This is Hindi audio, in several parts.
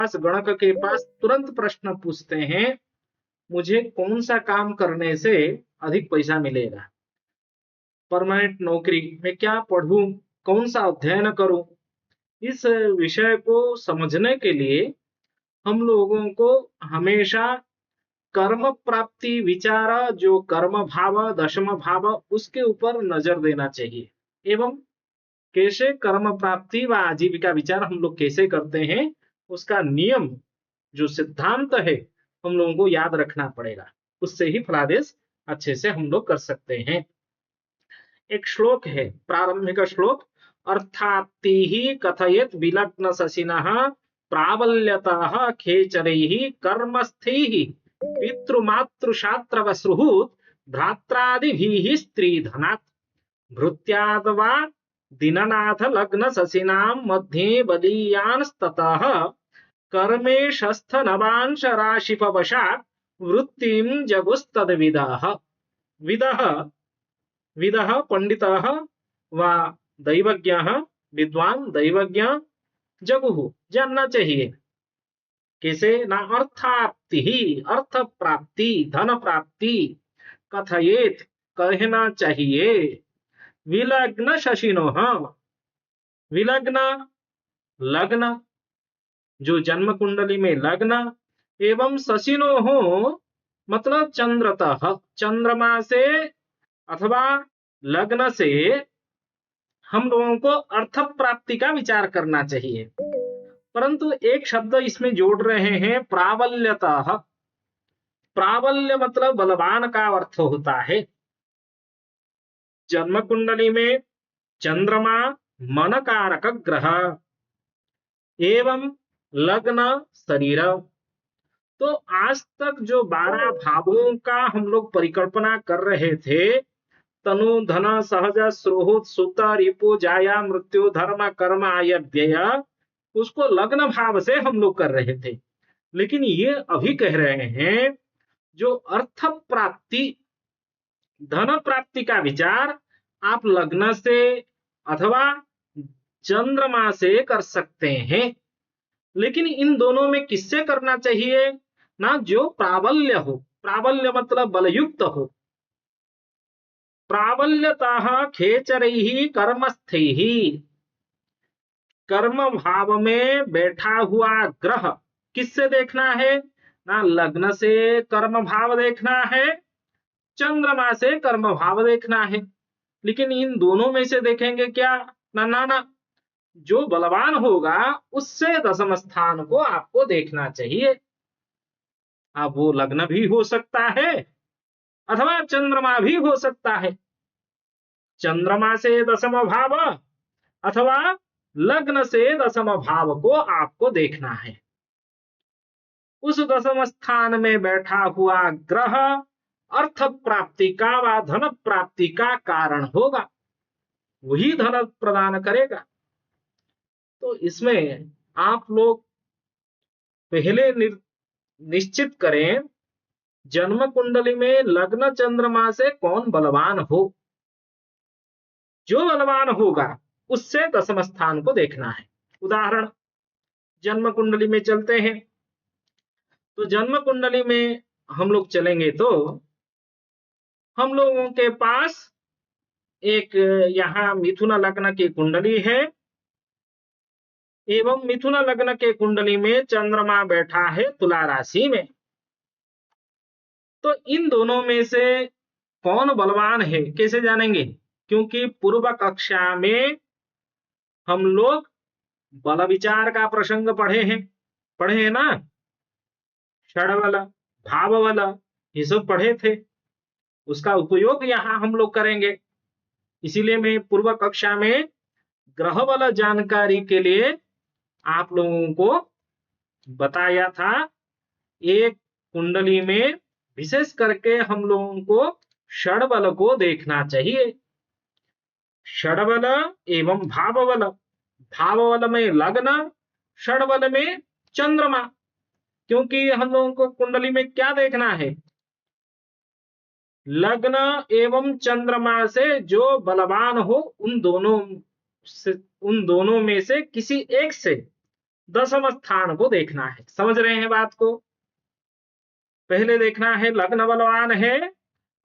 गणक के पास तुरंत प्रश्न पूछते हैं, मुझे कौन सा काम करने से अधिक पैसा मिलेगा, परमानेंट नौकरी में क्या पढ़ूं, कौन सा अध्ययन करूं। इस विषय को समझने के लिए हम लोगों को हमेशा कर्म प्राप्ति विचार, जो कर्म भाव दशम भाव, उसके ऊपर नजर देना चाहिए। एवं कैसे कर्म प्राप्ति व आजीविका विचार हम लोग कैसे करते हैं, उसका नियम, जो सिद्धांत है, हम लोगों को याद रखना पड़ेगा। उससे ही फलादेश अच्छे से हम लोग कर सकते हैं। एक श्लोक है, प्रारंभिक श्लोक, अर्थात्ति ही कथयेत विलग्न शशिनः प्राबल्यतः खेचरैः कर्मस्थैः पितृमातृशात्रवसृहुत भ्रात्रादिभिः स्त्रीधनात् भृत्याद्वा दीननाथ लग्न शशिनां मध्ये बलीयानस्ततः कर्मेशस्थ नवांश राशिपवशात् वृत्तिं जगुस्तद्विदः। विदः विदः पंडितः व दैवज्ञः, विद्वान दैवज्ञ, जगुः जानना चाहिए। कैसे ना, अर्थाप्ति ही, अर्थ प्राप्ति, धन प्राप्ति, कथयेत कहना चाहिए, विलग्न शशिनोः, विलग्न लग्न, जो जन्म कुंडली में लग्न, एवं शशिनोः मतलब चंद्रतः, चंद्रमा से अथवा लग्न से हम लोगों को अर्थ प्राप्ति का विचार करना चाहिए। परंतु एक शब्द इसमें जोड़ रहे हैं, प्राबल्यतः। प्राबल्य मतलब बलवान का अर्थ होता है। जन्म कुंडली में चंद्रमा मन कारक ग्रह एवं लग्न शरीर। तो आज तक जो 12 भावों का हम लोग परिकल्पना कर रहे थे, तनु धन सहज श्रोहुत सुत रिपु जाया मृत्यु धर्म कर्म आय व्यय, उसको लग्न भाव से हम लोग कर रहे थे। लेकिन ये अभी कह रहे हैं, जो अर्थ प्राप्ति धन प्राप्ति का विचार आप लग्न से अथवा चंद्रमा से कर सकते हैं। लेकिन इन दोनों में किससे करना चाहिए ना, जो प्राबल्य हो, प्राबल्य मतलब बलयुक्त हो। प्राबल्यतः खेचरैः कर्मस्थैः, कर्म भाव में बैठा हुआ ग्रह किससे देखना है ना, लग्न से कर्म भाव देखना है, चंद्रमा से कर्म भाव देखना है। लेकिन इन दोनों में से देखेंगे क्या ना, ना ना, जो बलवान होगा उससे दशम स्थान को आपको देखना चाहिए। अब वो लग्न भी हो सकता है अथवा चंद्रमा भी हो सकता है। चंद्रमा से दशम भाव अथवा लग्न से दशम भाव को आपको देखना है। उस दशम स्थान में बैठा हुआ ग्रह अर्थ प्राप्ति का व धन प्राप्ति का कारण होगा, वही धन प्रदान करेगा। तो इसमें आप लोग पहले निश्चित करें, जन्म कुंडली में लग्न चंद्रमा से कौन बलवान हो। जो बलवान होगा उससे दशम स्थान को देखना है। उदाहरण, जन्म कुंडली में चलते हैं। तो जन्म कुंडली में हम लोग चलेंगे तो हम लोगों के पास एक यहाँ मिथुन लग्न की कुंडली है, एवं मिथुन लग्न के कुंडली में चंद्रमा बैठा है तुला राशि में। तो इन दोनों में से कौन बलवान है कैसे जानेंगे? क्योंकि पूर्व कक्षा में हम लोग बल विचार का प्रसंग पढ़े हैं ना, षडबल भाव बल ये सब पढ़े थे। उसका उपयोग यहाँ हम लोग करेंगे। इसीलिए मैं पूर्व कक्षा में ग्रह बल जानकारी के लिए आप लोगों को बताया था। एक कुंडली में विशेष करके हम लोगों को षडबल को देखना चाहिए। षडबल एवं भावबल, भावबल में लग्न, षडबल में चंद्रमा। क्योंकि हम लोगों को कुंडली में क्या देखना है, लग्न एवं चंद्रमा से जो बलवान हो उन दोनों में से किसी एक से दसम स्थान को देखना है। समझ रहे हैं बात को? पहले देखना है लग्न बलवान है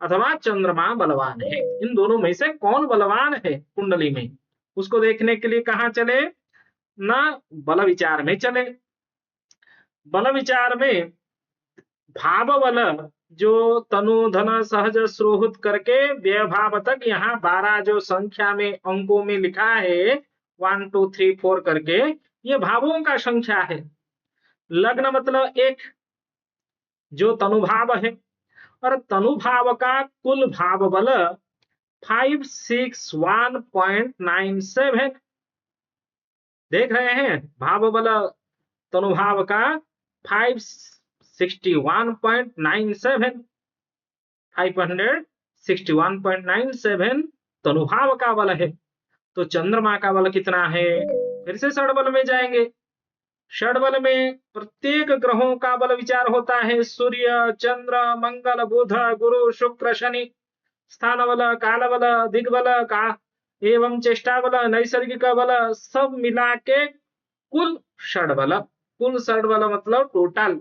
अथवा चंद्रमा बलवान है, इन दोनों में से कौन बलवान है कुंडली में, उसको देखने के लिए कहां चले ना, बल विचार में चले। बल विचार में भाव बल जो तनु धन सहज श्रोहुत करके व्यय भाव तक, यहाँ 12 जो संख्या में अंकों में लिखा है 1 2 3 4 करके, ये भावों का संख्या है। लग्न मतलब एक जो तनुभाव है, और तनुभाव का कुल भाव बल 561.97। देख रहे हैं भाव बल तनुभाव का 561.97, 561.97 तनुभाव का बल है। तो चंद्रमा का बल कितना है? फिर से षडबल में जाएंगे। षडबल में प्रत्येक ग्रहों का बल विचार होता है। सूर्य, चंद्र, मंगल, बुध, गुरु, शुक्र, शनि, स्थान बल, काल बल, दिग्बल का एवं चेष्टा बल, नैसर्गिक बल सब मिला के कुल षडबल। कुल षडबल मतलब टोटल,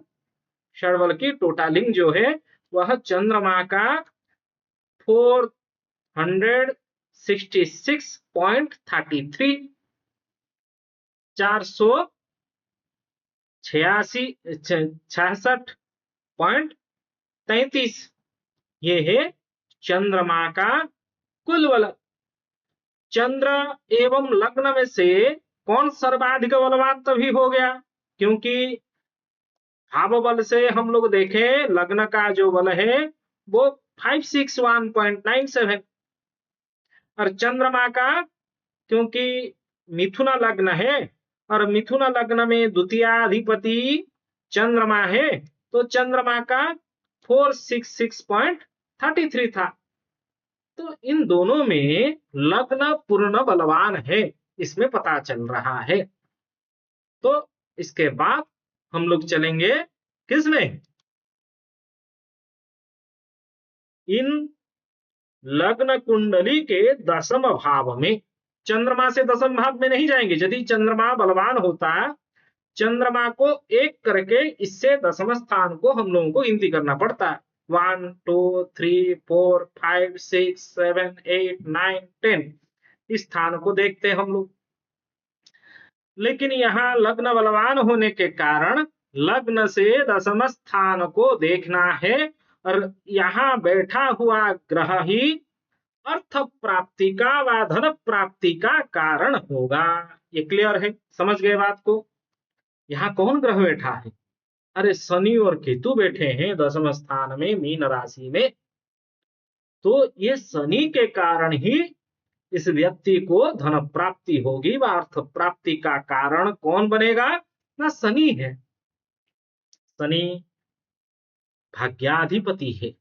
षडबल की टोटलिंग जो है वह चंद्रमा का 466.33, 466.33 ये है चंद्रमा का कुल बल। चंद्र एवं लग्न में से कौन सर्वाधिक बलवान तभी हो गया, क्योंकि भाव बल से हम लोग देखें लग्न का जो बल है वो 561.97, और चंद्रमा का क्योंकि मिथुन लग्न है और मिथुन लग्न में द्वितीयाधिपति चंद्रमा है, तो चंद्रमा का 466.33 था। तो इन दोनों में लग्न पूर्ण बलवान है, इसमें पता चल रहा है। तो इसके बाद हम लोग चलेंगे किसमें, इन लग्न कुंडली के दसम भाव में। चंद्रमा से दसम भाव में नहीं जाएंगे। यदि चंद्रमा बलवान होता, चंद्रमा को एक करके इससे दसम स्थान को हम लोगों को गिनती करना पड़ता है। 1 2 3 4 5 6 7 8 9 10 इस स्थान को देखते हैं हम लोग। लेकिन यहाँ लग्न बलवान होने के कारण लग्न से दसम स्थान को देखना है, और यहाँ बैठा हुआ ग्रह ही अर्थ प्राप्ति का व धन प्राप्ति का कारण होगा। ये क्लियर है? समझ गए बात को? यहाँ कौन ग्रह बैठा है? अरे शनि और केतु बैठे हैं दसम स्थान में मीन राशि में। तो ये शनि के कारण ही इस व्यक्ति को धन प्राप्ति होगी व अर्थ प्राप्ति का कारण कौन बनेगा ना, शनि है। शनि भाग्याधिपति है,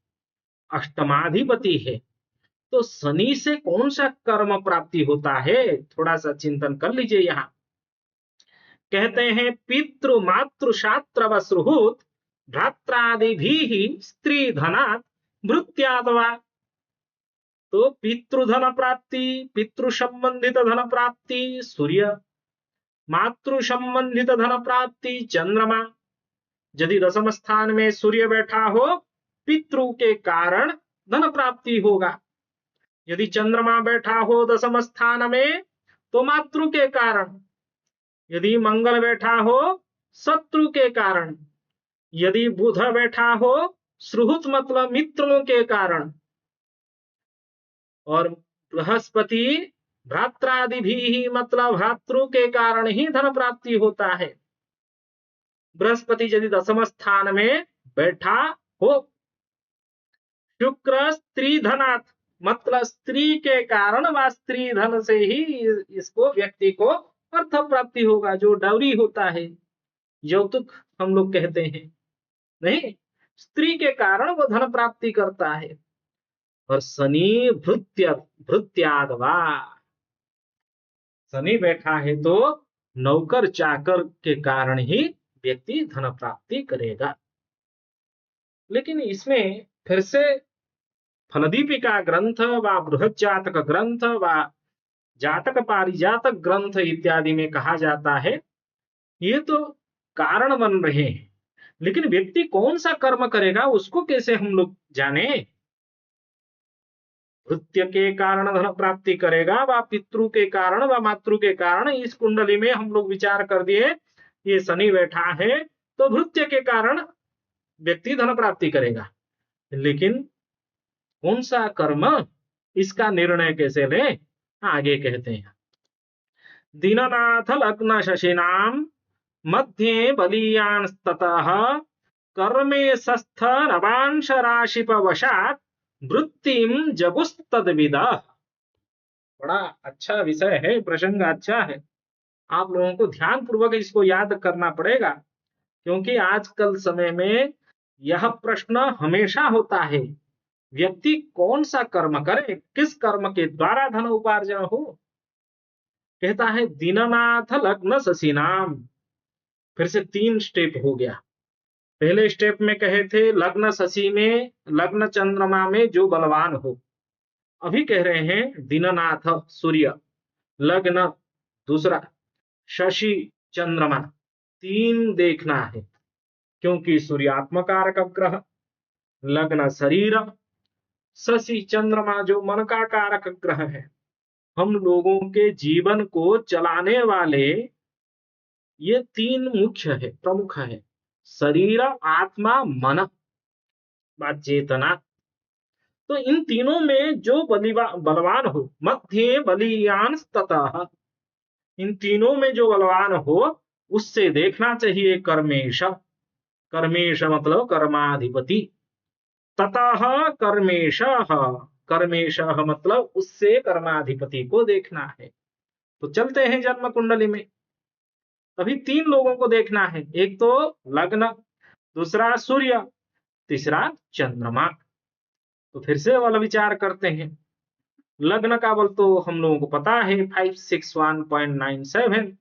अष्टमाधिपति है। तो शनि से कौन सा कर्म प्राप्ति होता है, थोड़ा सा चिंतन कर लीजिए। यहाँ कहते हैं पितृ मातृ शास्त्र वसुहूत भ्रात्रादि भी स्त्री धनात् भृत्यादवा। तो पितृधन प्राप्ति, पितृ संबंधित धन प्राप्ति सूर्य, मातृ संबंधित धन प्राप्ति चंद्रमा। यदि दसम स्थान में सूर्य बैठा हो पितृ के कारण धन प्राप्ति होगा। यदि चंद्रमा बैठा हो दसम स्थान में तो मातृ के कारण। यदि मंगल बैठा हो शत्रु के कारण। यदि बुध बैठा हो सुहृत मतलब मित्रों के कारण। और बृहस्पति भ्रात्रादि भी मतलब भ्रातृ के कारण ही धन प्राप्ति होता है। बृहस्पति यदि दसम स्थान में बैठा हो। शुक्र स्त्री धनात् मतलब स्त्री के कारण व स्त्री धन से ही इसको व्यक्ति को अर्थ प्राप्ति होगा। जो डाउरी होता है, यौतुक हम लोग कहते हैं, नहीं, स्त्री के कारण वो धन प्राप्ति करता है। और शनि भृत्यादवा, शनि बैठा है तो नौकर चाकर के कारण ही व्यक्ति धन प्राप्ति करेगा। लेकिन इसमें फिर से फलदीपिका ग्रंथ व बृहद जातक ग्रंथ व जातक पारिजातक ग्रंथ इत्यादि में कहा जाता है ये तो कारण बन रहे हैं, लेकिन व्यक्ति कौन सा कर्म करेगा उसको कैसे हम लोग जाने? भृत्य के कारण धन प्राप्ति करेगा व पितृ के कारण व मातृ के कारण। इस कुंडली में हम लोग विचार कर दिए ये शनि बैठा है तो भृत्य के कारण व्यक्ति धन प्राप्ति करेगा, लेकिन कौन सा कर्म, इसका निर्णय कैसे ले? आगे कहते हैं, दीननाथ लग्न शशिनाम मध्ये बलीयानस्ततः कर्मे सस्थ नवांश राशिपवशात वृत्तिम जगुस्तद्विदा। बड़ा अच्छा विषय है, प्रसंग अच्छा है। आप लोगों को ध्यान पूर्वक इसको याद करना पड़ेगा, क्योंकि आजकल समय में यह प्रश्न हमेशा होता है, व्यक्ति कौन सा कर्म करे, किस कर्म के द्वारा धन उपार्जन हो। कहता है दीननाथ लग्न शशिनाम, फिर से 3 स्टेप हो गया। पहले स्टेप में कहे थे लग्न शशि में, लग्न चंद्रमा में जो बलवान हो। अभी कह रहे हैं दीननाथ सूर्य, लग्न दूसरा, शशि चंद्रमा, 3 देखना है, क्योंकि सूर्यात्मकारक ग्रह, लग्न शरीर, शशि चंद्रमा जो मन का कारक ग्रह है। हम लोगों के जीवन को चलाने वाले ये 3 मुख्य है, प्रमुख है, शरीर, आत्मा, मन व चेतना। तो इन तीनों में जो बलवान हो, मध्य बलियान ततः, इन तीनों में जो बलवान हो उससे देखना चाहिए कर्मेश। कर्मेश मतलब कर्माधिपति, ततः कर्मेश, कर्मेश मतलब उससे कर्माधिपति को देखना है। तो चलते हैं जन्म कुंडली में, तभी 3 लोगों को देखना है, एक तो लग्न, दूसरा सूर्य, तीसरा चंद्रमा। तो फिर से वाला विचार करते हैं। लग्न का बल तो हम लोगों को पता है 561.97,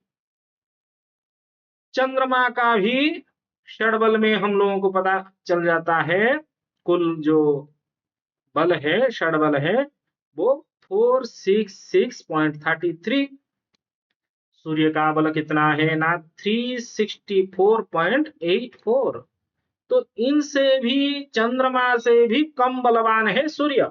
चंद्रमा का भी षडबल में हम लोगों को पता चल जाता है, कुल जो बल है, षडबल है, वो 466.33। सूर्य का बल कितना है ना, 364.84। तो इनसे भी, चंद्रमा से भी कम बलवान है सूर्य।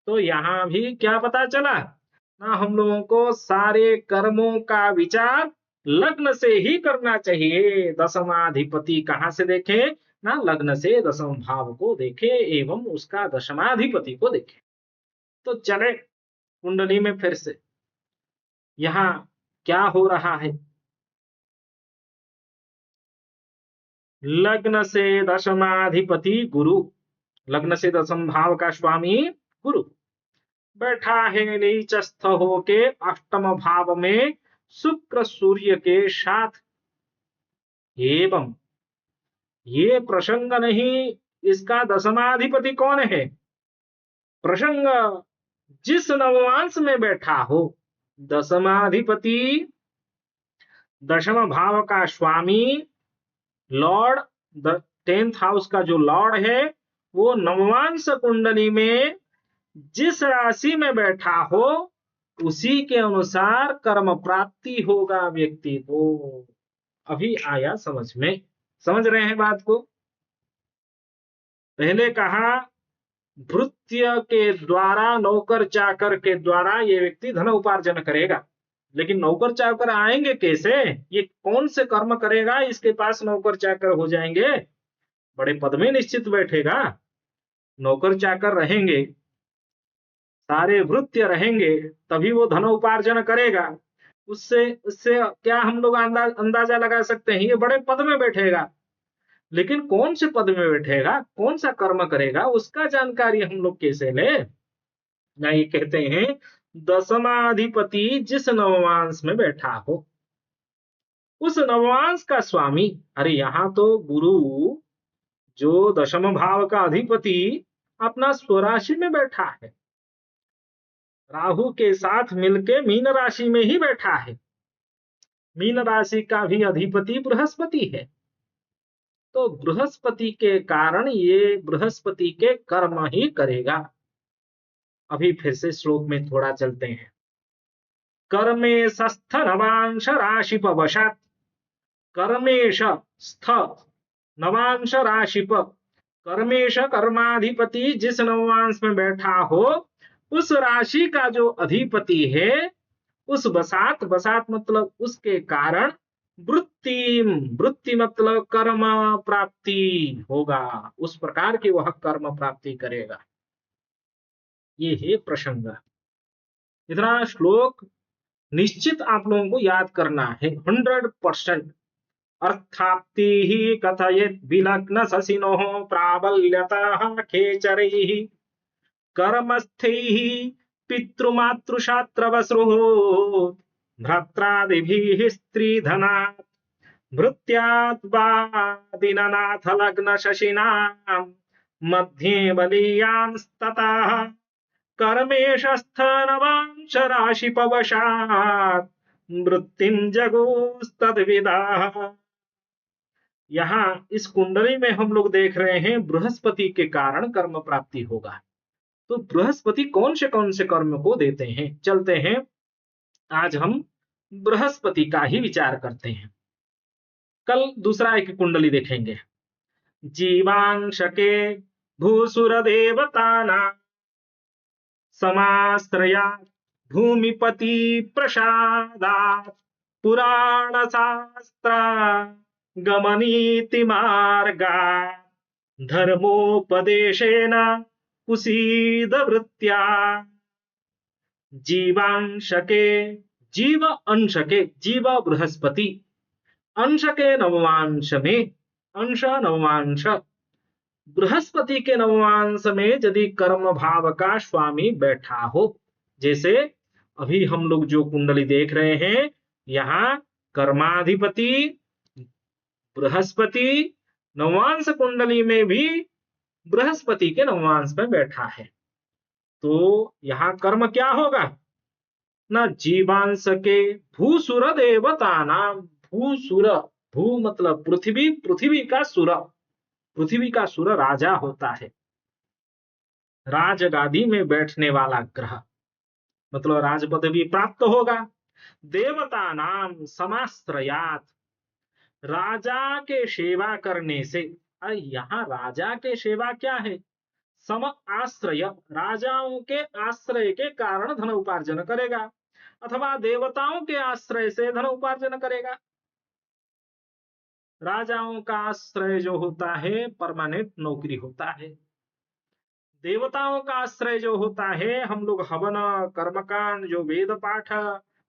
तो यहां भी क्या पता चला ना, हम लोगों को सारे कर्मों का विचार लग्न से ही करना चाहिए। दशमाधिपति कहां से देखे ना, लग्न से दशम भाव को देखे एवं उसका दशमाधिपति को देखे। तो चले कुंडली में फिर से, यहां क्या हो रहा है, लग्न से दशमाधिपति गुरु, लग्न से दशम भाव का स्वामी गुरु बैठा है नीचस्थ होके अष्टम भाव में शुक्र सूर्य के साथ। एवं ये प्रसंग नहीं, इसका दशमाधिपति कौन है, प्रसंग जिस नवमांश में बैठा हो, दशमाधिपति दशम भाव का स्वामी लॉर्ड, 10th हाउस का जो लॉर्ड है, वो नवमांश कुंडली में जिस राशि में बैठा हो उसी के अनुसार कर्म प्राप्ति होगा व्यक्ति को। अभी आया समझ में, समझ रहे हैं बात को? पहले कहा भृत्य के द्वारा, नौकर चाकर के द्वारा ये व्यक्ति धन उपार्जन करेगा, लेकिन नौकर चाकर आएंगे कैसे, ये कौन से कर्म करेगा इसके पास नौकर चाकर हो जाएंगे? बड़े पद में निश्चित बैठेगा, नौकर चाकर रहेंगे, सारे भृत्य रहेंगे, तभी वो धन उपार्जन करेगा। उससे उससे क्या हम लोग अंदाजा लगा सकते हैं, ये बड़े पद में बैठेगा, लेकिन कौन से पद में बैठेगा, कौन सा कर्म करेगा, उसका जानकारी हम लोग कैसे ले ना। ये कहते हैं दशमाधिपति जिस नवमांश में बैठा हो उस नवमांश का स्वामी। अरे यहाँ तो गुरु जो दशम भाव का अधिपति अपना स्वराशि में बैठा है, राहु के साथ मिलके मीन राशि में ही बैठा है। मीन राशि का भी अधिपति बृहस्पति है, तो बृहस्पति के कारण ये बृहस्पति के कर्म ही करेगा। अभी फिर से श्लोक में थोड़ा चलते हैं। कर्मे सस्थ नवांश राशि पवशात, कर्मेश स्थ नवांश राशिप, कर्मेश कर्माधिपति जिस नवांश में बैठा हो उस राशि का जो अधिपति है, उस बसात, बसात मतलब उसके कारण, वृत्ति, वृत्ति मतलब कर्म प्राप्ति होगा, उस प्रकार की वह कर्म प्राप्ति करेगा। ये है प्रसंग। इतना श्लोक निश्चित आप लोगों को याद करना है 100%। अर्थाप्ति ही कथयेत विलग्न शशिनो प्राबल्यतः खेचरैः कर्मस्थैः पितृमातृशास्त्रवसृः भ्रात्रादिभिः स्त्रीधनात् भृत्यात् वादिननाथ लग्न शशिनां मध्ये बलीयांस्ततः कर्मेशस्थ नवांश राशि पवशात् वृत्तिं जगुस्तद्विदाः। यहाँ इस कुंडली में हम लोग देख रहे हैं बृहस्पति के कारण कर्म प्राप्ति होगा। तो बृहस्पति कौन से कर्म को देते हैं, चलते हैं आज हम बृहस्पति का ही विचार करते हैं। कल दूसरा एक कुंडली देखेंगे। जीवांशके भूसुर देवताना समाश्रया भूमिपति प्रसादात् पुराण शास्त्र गमनीति मार्गा धर्मोपदेशेन कुसीद वृत्त्या। जीवांशके, जीव अंश के, जीव बृहस्पति, अंश के नवमांश में, अंश नवमांश, बृहस्पति के नवमांश में यदि कर्म भाव का स्वामी बैठा हो, जैसे अभी हम लोग जो कुंडली देख रहे हैं, यहाँ कर्माधिपति बृहस्पति, नवमांश कुंडली में भी बृहस्पति के नवमांश में बैठा है, तो यहाँ कर्म क्या होगा ना, जीवांश के भूसुर देवता नाम, भूसुर, भू मतलब पृथ्वी, पृथ्वी का सुर, पृथ्वी का सुर राजा होता है, राजगादी में बैठने वाला ग्रह, मतलब राज पदवी प्राप्त होगा। देवता नाम समाश्रयात, राजा के सेवा करने से, यहाँ राजा के सेवा क्या है, सम आश्रय, राजाओं के आश्रय के कारण धन उपार्जन करेगा, अथवा देवताओं के आश्रय से धन उपार्जन करेगा। राजाओं का आश्रय जो होता है परमानेंट नौकरी होता है, देवताओं का आश्रय जो होता है, हम लोग हवन कर्मकांड जो वेद पाठ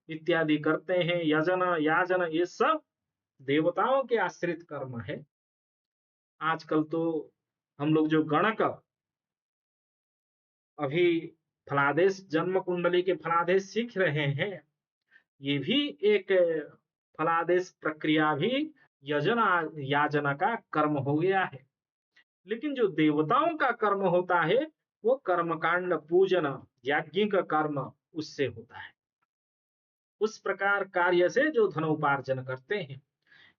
इत्यादि करते हैं, यजन याजन, ये सब देवताओं के आश्रित कर्म है। आजकल तो हम लोग जो गणक, अभी फलादेश, जन्म कुंडली के फलादेश सीख रहे हैं, ये भी एक फलादेश प्रक्रिया भी यजना याजना का कर्म हो गया है। लेकिन जो देवताओं का कर्म होता है वो कर्मकांड, पूजन, याज्ञिक कर्म उससे होता है, उस प्रकार कार्य से जो धन उपार्जन करते हैं।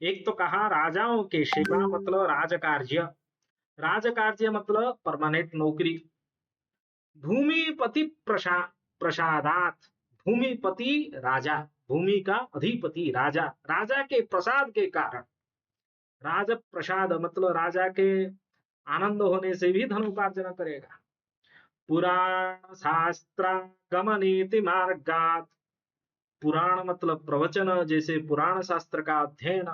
एक तो कहा राजाओं के सेवा मतलब राजकार्य, राजकार्य मतलब परमानेंट नौकरी। भूमिपति प्रसादात, भूमिपति राजा, भूमि का अधिपति राजा, राजा के प्रसाद के कारण, राज प्रसाद मतलब राजा के आनंद होने से भी धन उपार्जन करेगा। पुराण शास्त्र गमनीति मार्गात, पुराण मतलब प्रवचन, जैसे पुराण शास्त्र का अध्ययन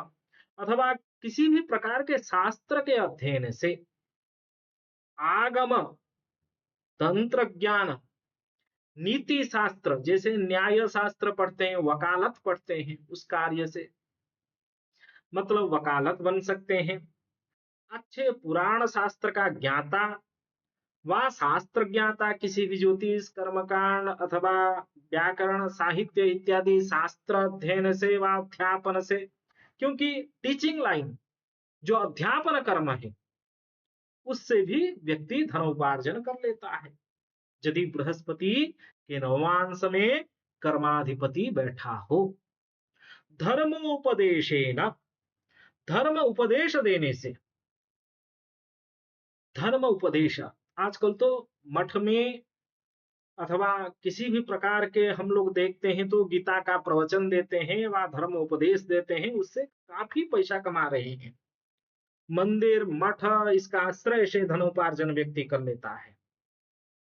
अथवा किसी भी प्रकार के शास्त्र के अध्ययन से, आगम तंत्र ज्ञान, नीति शास्त्र, जैसे न्याय शास्त्र पढ़ते हैं, वकालत पढ़ते हैं, उस कार्य से मतलब वकालत बन सकते हैं। अच्छे पुराण शास्त्र का ज्ञाता व शास्त्र ज्ञाता, किसी भी ज्योतिष कर्मकांड अथवा व्याकरण साहित्य इत्यादि शास्त्र अध्ययन से व अध्यापन से, क्योंकि टीचिंग लाइन जो अध्यापन कर्म है उससे भी व्यक्ति धनोपार्जन कर लेता है, यदि बृहस्पति के नवमांश में कर्माधिपति बैठा हो। धर्मोपदेशेन, धर्म उपदेश देने से, धर्म उपदेश, आजकल तो मठ में अथवा किसी भी प्रकार के हम लोग देखते हैं तो गीता का प्रवचन देते हैं व धर्म उपदेश देते हैं, उससे काफी पैसा कमा रहे हैं। मंदिर मठ इसका आश्रय से धनोपार्जन व्यक्ति कर लेता है।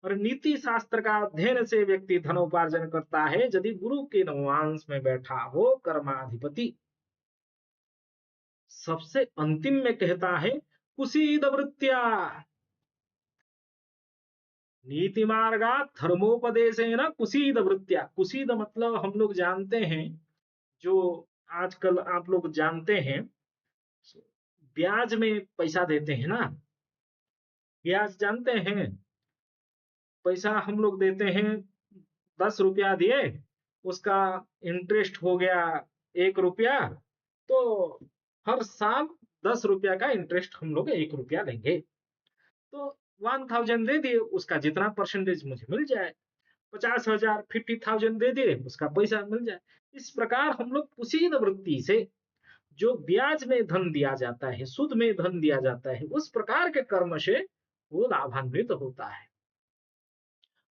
और नीति शास्त्र का अध्ययन से व्यक्ति धनोपार्जन करता है यदि गुरु के नवांश में बैठा हो कर्माधिपति। सबसे अंतिम में कहता है कुसीद वृत्त्या नीति मार्गा धर्मोपदेशेन कुसीद वृत्त्या। कुसीद मतलब हम लोग जानते हैं, जो आजकल आप लोग जानते हैं ब्याज में पैसा देते हैं ना, ब्याज जानते हैं, पैसा हम लोग देते हैं, 10 रुपया दिए, उसका इंटरेस्ट हो गया 1 रुपया, तो हर साल 10 रुपया का इंटरेस्ट हम लोग 1 रुपया लेंगे। तो 1000 दे दिए, उसका जितना परसेंटेज मुझे मिल जाए, 50,000 50,000 दे दिए, उसका पैसा मिल जाए। इस प्रकार हम लोग कुसीद वृत्ति से जो ब्याज में धन दिया जाता है, सुद में धन दिया जाता है, उस प्रकार के कर्म से वो लाभान्वित होता है।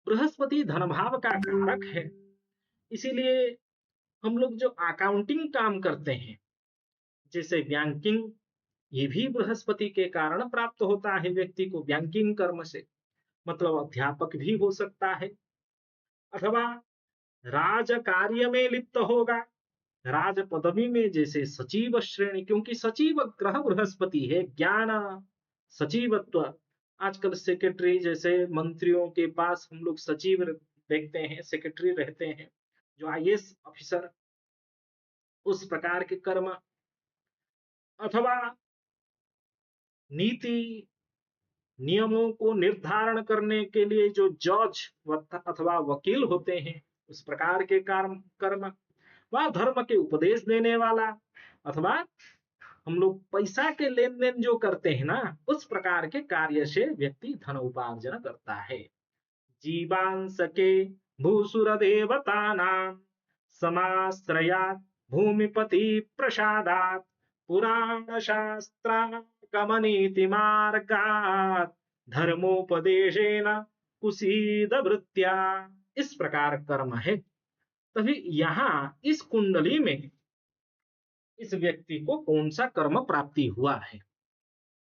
बृहस्पति धन भाव का कारक है, इसीलिए हम लोग जो अकाउंटिंग काम करते हैं जैसे बैंकिंग, ये भी बृहस्पति के कारण प्राप्त होता है व्यक्ति को। बैंकिंग कर्म से मतलब अध्यापक भी हो सकता है, अथवा राज कार्य में लिप्त होगा, राज पदवी में जैसे सचिव श्रेणी, क्योंकि सचिव ग्रह बृहस्पति है, ज्ञान सचिवत्व। आजकल सेक्रेटरी जैसे मंत्रियों के पास हम लोग सचिव देखते हैं, सेक्रेटरी रहते हैं, जो आईएएस ऑफिसर, उस प्रकार के कर्म। अथवा नीति नियमों को निर्धारण करने के लिए जो जज अथवा वकील होते हैं, उस प्रकार के कर्म व धर्म के उपदेश देने वाला, अथवा हम लोग पैसा के लेन देन जो करते हैं ना, उस प्रकार के कार्य से व्यक्ति धन उपार्जन करता है। जीवांश के भूसुर देवता नाम समाश्रयात् भूमिपति प्रसादात् पुराण शास्त्र कमनीति मार्गात् धर्मोपदेशेन कुसीद वृत्त्या। इस प्रकार कर्म है। तभी यहाँ इस कुंडली में इस व्यक्ति को कौन सा कर्म प्राप्ति हुआ है,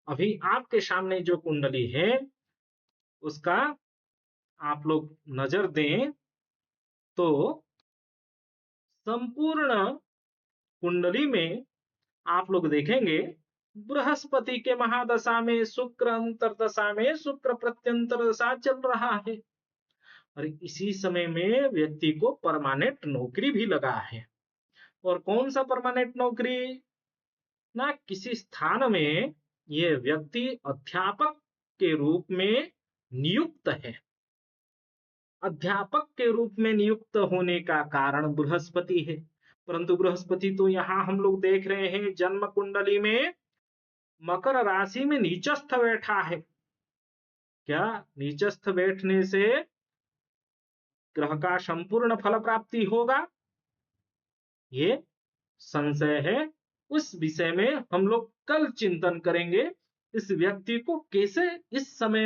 अभी आपके सामने जो कुंडली है उसका आप लोग नजर दें तो संपूर्ण कुंडली में आप लोग देखेंगे बृहस्पति के महादशा में शुक्र अंतरदशा में शुक्र प्रत्यंतर दशा चल रहा है, और इसी समय में व्यक्ति को परमानेंट नौकरी भी लगा है। और कौन सा परमानेंट नौकरी ना, किसी स्थान में ये व्यक्ति अध्यापक के रूप में नियुक्त है। अध्यापक के रूप में नियुक्त होने का कारण बृहस्पति है, परंतु बृहस्पति तो यहाँ हम लोग देख रहे हैं जन्म कुंडली में मकर राशि में नीचस्थ बैठा है। क्या नीचस्थ बैठने से ग्रह का संपूर्ण फल प्राप्ति होगा, ये संशय है। उस विषय में हम लोग कल चिंतन करेंगे। इस व्यक्ति को कैसे इस समय में